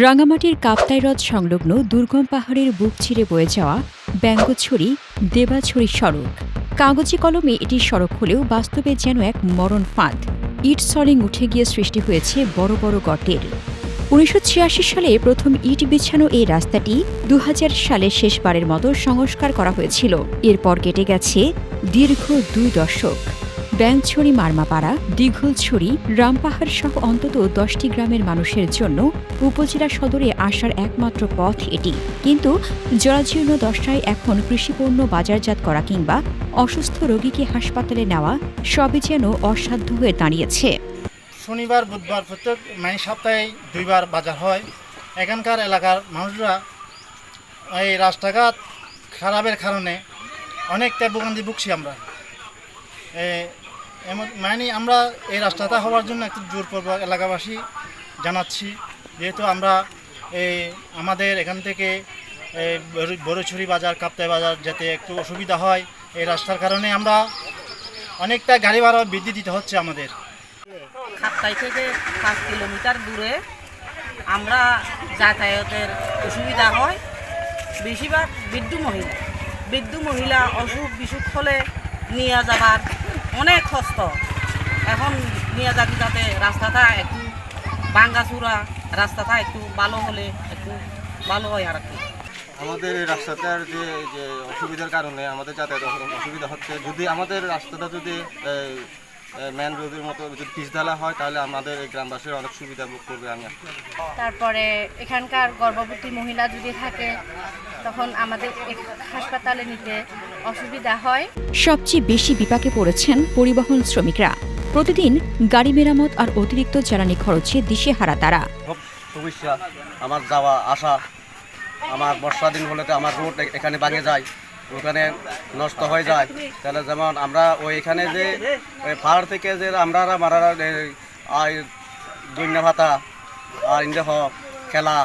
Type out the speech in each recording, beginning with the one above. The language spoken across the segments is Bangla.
রাঙামাটির কাপ্তাই হ্রদ সংলগ্ন দুর্গম পাহাড়ের বুক চিরে বয়ে যাওয়া ব্যাঙ্গছড়ি দেবাছড়ি সড়ক। কাগজে কলমে এটি সড়ক হলেও বাস্তবে যেন এক মরণ ফাঁদ। ইট সলিং উঠে গিয়ে সৃষ্টি হয়েছে বড় বড় গর্তের। ১৯৮৬ সালে প্রথম ইট বিছানো এই রাস্তাটি ২০০০ সালে শেষবারের মতো সংস্কার করা হয়েছিল। এরপর কেটে গেছে দীর্ঘ ২ দশক। ব্যাংছড়ি, মারমাপাড়া, দীঘলছড়ি, রামপাহাড় সহ অন্তত ১০টি গ্রামের মানুষের জন্য উপজেলা সদরে আসার একমাত্র পথ এটি। কিন্তু জরাজীর্ণ দশায় এখন কৃষিপণ্য বাজারজাত করা কিংবা অসুস্থ রোগীকে হাসপাতালে নেওয়া সবই যেন অসাধ্য হয়ে দাঁড়িয়েছে। শনিবার, বুধবার প্রত্যেক সপ্তাহে 2 বার বাজার হয়। এখানকার এলাকার মানুষরা এই রাস্তাঘাট খারাপের কারণে অনেকটা ভোগান্তি ভুগছি আমরা। আমরা এই রাস্তাটা হওয়ার জন্য একটু জোরপূর্বক এলাকাবাসী জানাচ্ছি, যেহেতু আমরা আমাদের এখান থেকে বড়ছড়ি বাজার, কাপ্তাই বাজার যেতে একটু অসুবিধা হয়। এই রাস্তার কারণে আমরা অনেকটা গাড়ি ভাড়া বৃদ্ধি দিতে হচ্ছে আমাদের। কাপ্তাই থেকে 5 কিলোমিটার দূরে আমরা যাতায়াতের অসুবিধা হয়। বেশিরভাগ বৃদ্ধ মহিলা অসুখ বিসুখ হলে নিয়ে যাবার অনেক কষ্ট। এখন নিয়ে যাতে রাস্তাটা একটু ভাঙ্গাচুরা, রাস্তাটা একটু ভালো হলে একটু ভালো হয় আর কি। আমাদের এই রাস্তাটার যে অসুবিধার কারণে আমাদের যাতায়াত অসুবিধা হচ্ছে। যদি আমাদের রাস্তাটা যদি মেন রোডের মতো যদি পিচঢালা হয় তাহলে আমাদের এই গ্রামবাসীর অনেক সুবিধা ভোগ করবে। তারপরে এখানকার গর্ভবতী মহিলা যদি থাকে তখন আমাদের হাসপাতালে নিতে অসুবিধা হয়। সবচেয়ে বেশি বিপাকে পড়েছেন পরিবহন শ্রমিকরা। প্রতিদিন গাড়ি মেরামত আর অতিরিক্ত জ্বালানি খরচে দিশেহারা তারা। সমস্যা আমার যাওয়া আসা, আমার বর্ষা দিন হলে তো আমার রোড এখানে ভাঙে যায়, ওখানে নষ্ট হয়ে যায়। তাহলে যেমন আমরা ওইখানে যে পাহাড় থেকে যে আমরা মারার দৈন্য ভাতা আর ইন্দেহ খেলা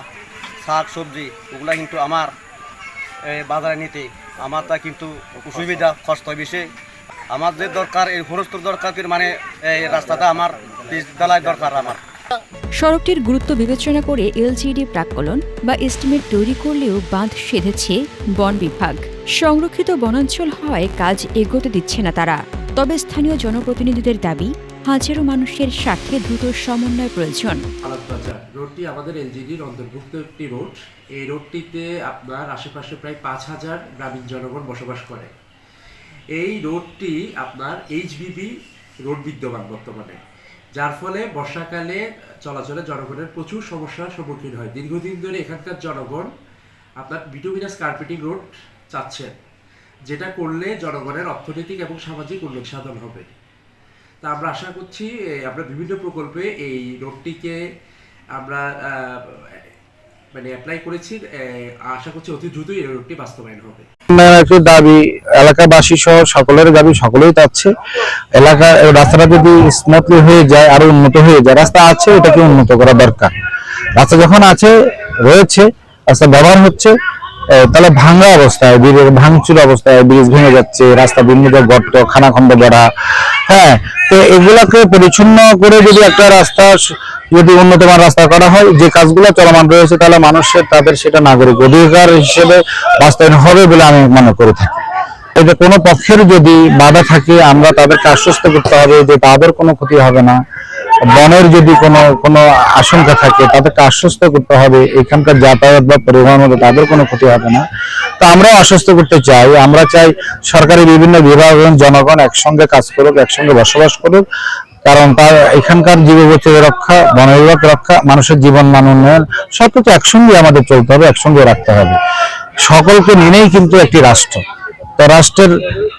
শাক সবজি ওগুলা কিন্তু আমার বাজারে নিতে আমার তা কিন্তু অসুবিধা, কষ্ট বেশি। আমার যে দরকার এই খরচের দরকার, মানে এই রাস্তাটা আমার পিচঢালাই দরকার আমার। সড়কটির গুরুত্ব বিবেচনা করে এলজিডি প্রাক্কলন বা এস্টিমেট তৈরি করলেও বাঁধ সেধেছে বন বিভাগ। সংরক্ষিত বনাঞ্চল হওয়ায় কাজ এগোতে দিচ্ছে না তারা। তবে স্থানীয় জনপ্রতিনিধিদের দাবি, হাজারো মানুষের স্বার্থে দ্রুত সমন্বয় প্রয়োজন। রোডটি আমাদের এলজিডির অন্তর্ভুক্ত একটি রোড। এই রোডটিতে আপনার আশেপাশে প্রায় 5,000 গ্রামীণ জনগণ বসবাস করে। এই রোডটি আপনার এইচবিবি রোড বিদ্যমান বর্তমানে, যার ফলে বর্ষাকালে চলাচলে জনগণের প্রচুর সমস্যার সম্মুখীন হয়। দীর্ঘদিন ধরে এখানকার জনগণ আপনার বিটুমিনাস কার্পেটিং রোড চাচ্ছেন, যেটা করলে জনগণের অর্থনৈতিক এবং সামাজিক উন্নতি সাধন হবে। তা আমরা আশা করছি আমরা বিভিন্ন প্রকল্পে এই রোডটিকে আমরা অ্যাপ্লাই করেছি। আশা করছি অতি দ্রুতই এই রোডটি বাস্তবায়ন হবে। দাবি এলাকাবাসী সহ সকলের দাবি, সকলেই চাচ্ছে এলাকা রাস্তাটা যদি স্মুথলি হয়ে যায়, আরো উন্নত হয়ে যায়। রাস্তা আছে, এটাকে উন্নত করা দরকার। রাস্তা যখন আছে রয়েছে, রাস্তা ব্যবহার হচ্ছে, তাহলে ভাঙা অবস্থায়, ভাঙচুর অবস্থায় ব্রিজ ভেঙে যাচ্ছে, রাস্তা বিভিন্ন গর্ত, খানাখন্দ গড়া। হ্যাঁ, তো এগুলাকে পরিচ্ছন্ন করে যদি একটা রাস্তা যদি উন্নতমান রাস্তা করা হয়, যে কাজগুলো চলমান রয়েছে, তাহলে মানুষের তাদের সেটা নাগরিক অধিকার হিসেবে বাস্তবায়ন হবে বলে আমি মনে করে থাকি। এটা কোনো পক্ষের যদি বাধা থাকে, আমরা তাদেরকে আশ্বস্ত করতে হবে যে তাদের কোনো ক্ষতি হবে না। বনের যদি কোনো আশঙ্কা থাকে, তাদেরকে আশ্বস্ত করতে হবে এখানকার যাতায়াত বা পরিবহন মধ্যে তাদের কোনো ক্ষতি হবে না। তো আমরাও আশ্বস্ত করতে চাই। আমরা চাই সরকারি বিভিন্ন বিভাগ এবং জনগণ একসঙ্গে কাজ করুক, একসঙ্গে বসবাস করুক। কারণ তার এখানকার জীববৈচিত্র্য রক্ষা, বন বিভাগ রক্ষা, মানুষের জীবন মান উন্নয়ন সবকিছু একসঙ্গে আমাদের চলতে হবে, একসঙ্গে রাখতে হবে। সকলকে নিয়েই কিন্তু একটি রাষ্ট্র। তো রাষ্ট্রের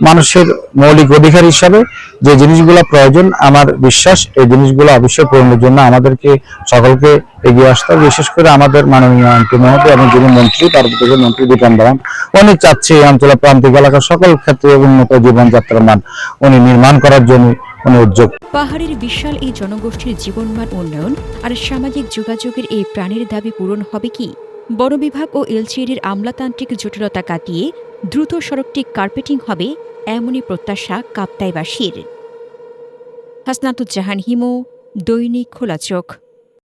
মানুষের মৌলিক অধিকার হিসাবে যে জিনিসগুলো প্রয়োজন, আমার বিশ্বাস এই জিনিসগুলো অবশ্যই পূরণের জন্য আমাদেরকে সকলকে এগিয়ে আসতে হবে। বিশেষ করে আমাদের মাননীয় এমপি মহোদয় এবং যিনি মন্ত্রী, পার্বত্য মন্ত্রী দীপান বর্মন, উনি চাচ্ছে এই অঞ্চলের প্রান্তিক এলাকার সকল ক্ষেত্রে উন্নত জীবনযাত্রার মান উনি নির্মাণ করার জন্য উদ্যোগ। পাহাড়ের বিশাল এই জনগোষ্ঠীর জীবনমান উন্নয়ন আর সামাজিক যোগাযোগের এই প্রাণের দাবি পূরণ হবে কি? বন বিভাগ ও এলজিইডির আমলাতান্ত্রিক জটিলতা কাটিয়ে দ্রুত সড়কটি কার্পেটিং হবে, এমনই প্রত্যাশা কাপ্তাইবাসীর। হাসনাতুজ্জাহান হিমু, দৈনিক খোলা চোখ।